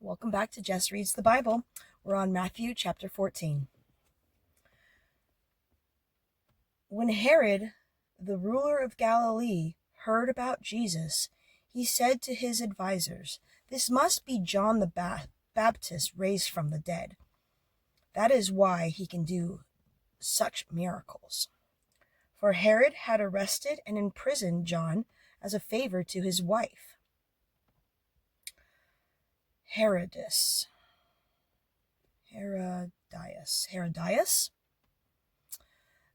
Welcome back to Jess Reads the Bible. We're on Matthew chapter 14. When Herod, the ruler of Galilee, heard about Jesus, he said to his advisers, "This must be John the Baptist raised from the dead. That is why he can do such miracles." For Herod had arrested and imprisoned John as a favor to his wife, Herodias,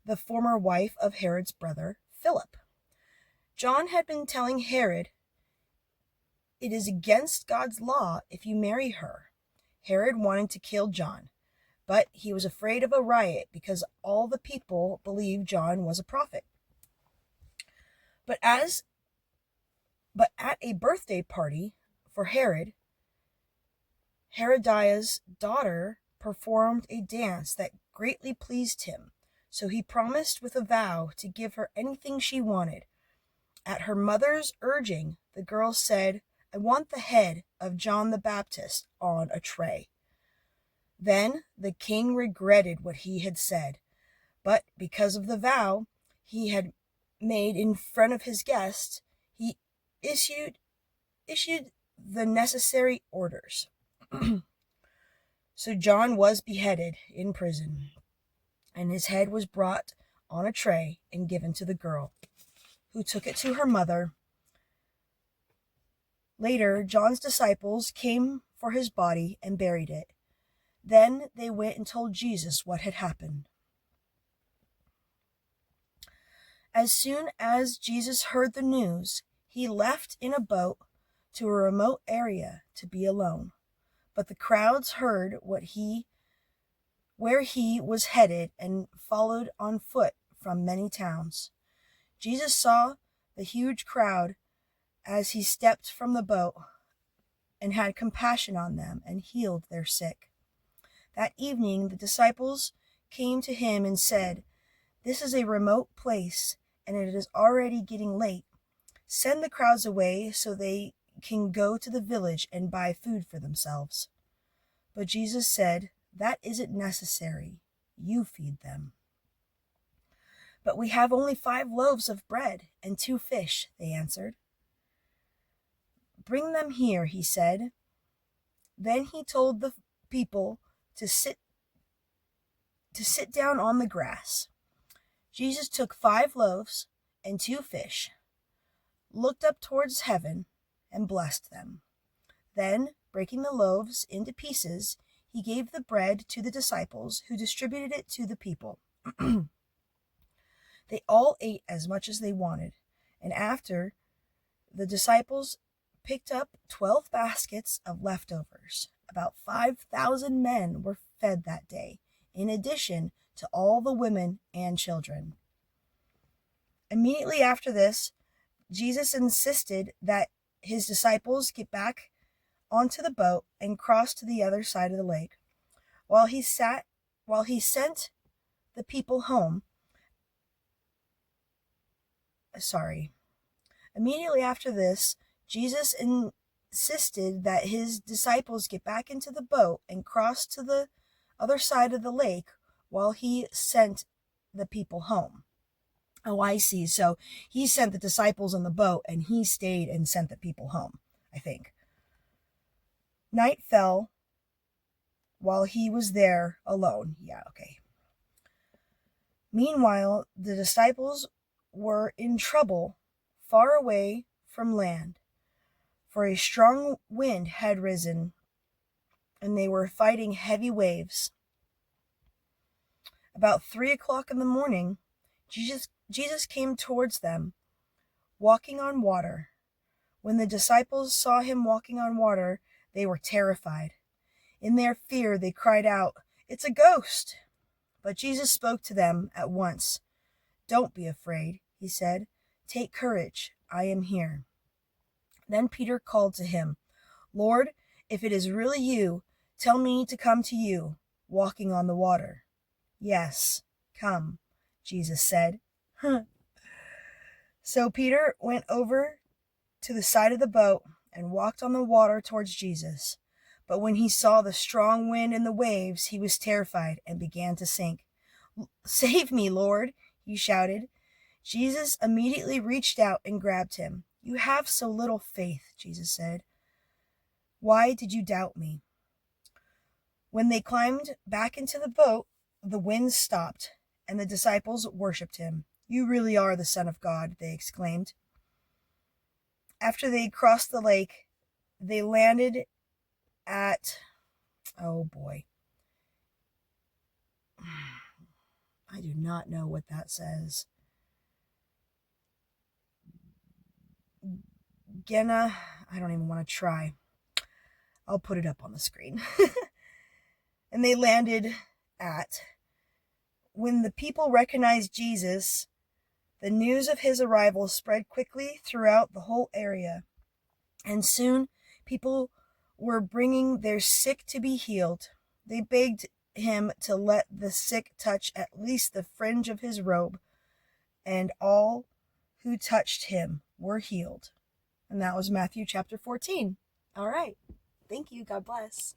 the former wife of Herod's brother Philip. John had been telling Herod, "It is against God's law if you marry her." Herod wanted to kill John, but he was afraid of a riot because all the people believed John was a prophet. But at a birthday party for Herod, Herodias' daughter performed a dance that greatly pleased him, so he promised with a vow to give her anything she wanted. At her mother's urging, the girl said, "I want the head of John the Baptist on a tray." Then the king regretted what he had said, but because of the vow he had made in front of his guests, he issued the necessary orders. So John was beheaded in prison, and his head was brought on a tray and given to the girl, who took it to her mother. Later, John's disciples came for his body and buried it. Then they went and told Jesus what had happened. As soon as Jesus heard the news, he left in a boat to a remote area to be alone. But the crowds heard where he was headed and followed on foot from many towns. Jesus saw the huge crowd as he stepped from the boat and had compassion on them and healed their sick. That evening the disciples came to him and said, "This is a remote place and it is already getting late. Send the crowds away so they can go to the village and buy food for themselves." But Jesus said, "That isn't necessary. You feed them." "But we have only 5 loaves of bread and 2 fish," they answered. "Bring them here," he said. Then he told the people to sit down on the grass. Jesus took 5 loaves and 2 fish, looked up towards heaven, and blessed them. Then, breaking the loaves into pieces, he gave the bread to the disciples, who distributed it to the people. They all ate as much as they wanted, and after, the disciples picked up 12 baskets of leftovers. About 5,000 men were fed that day, in addition to all the women and children. Immediately after this, Jesus insisted that his disciples get back onto the boat and cross to the other side of the lake. While he sent the people home, Immediately after this, Jesus insisted that his disciples get back into the boat and cross to the other side of the lake while he sent the people home. Oh, I see. So he sent the disciples in the boat and he stayed and sent the people home, I think. Night fell while he was there alone. Yeah, okay. Meanwhile, the disciples were in trouble far away from land, for a strong wind had risen and they were fighting heavy waves. About 3 o'clock in the morning, Jesus came towards them, walking on water. When the disciples saw him walking on water, they were terrified. In their fear, they cried out, "It's a ghost!" But Jesus spoke to them at once. "Don't be afraid," he said. "Take courage, I am here." Then Peter called to him, "Lord, if it is really you, tell me to come to you, walking on the water." "Yes, come," Jesus said. So Peter went over to the side of the boat and walked on the water towards Jesus. But when he saw the strong wind and the waves, he was terrified and began to sink. "Save me, Lord," he shouted. Jesus immediately reached out and grabbed him. "You have so little faith," Jesus said. "Why did you doubt me?" When they climbed back into the boat, the wind stopped, and the disciples worshipped him. "You really are the Son of God," they exclaimed. After they crossed the lake, they landed at, oh boy, I do not know what that says. Genna, I don't even want to try. I'll put it up on the screen. And they landed at, when the people recognized Jesus, the news of his arrival spread quickly throughout the whole area, and soon people were bringing their sick to be healed. They begged him to let the sick touch at least the fringe of his robe, and all who touched him were healed. And that was Matthew chapter 14. All right. Thank you. God bless.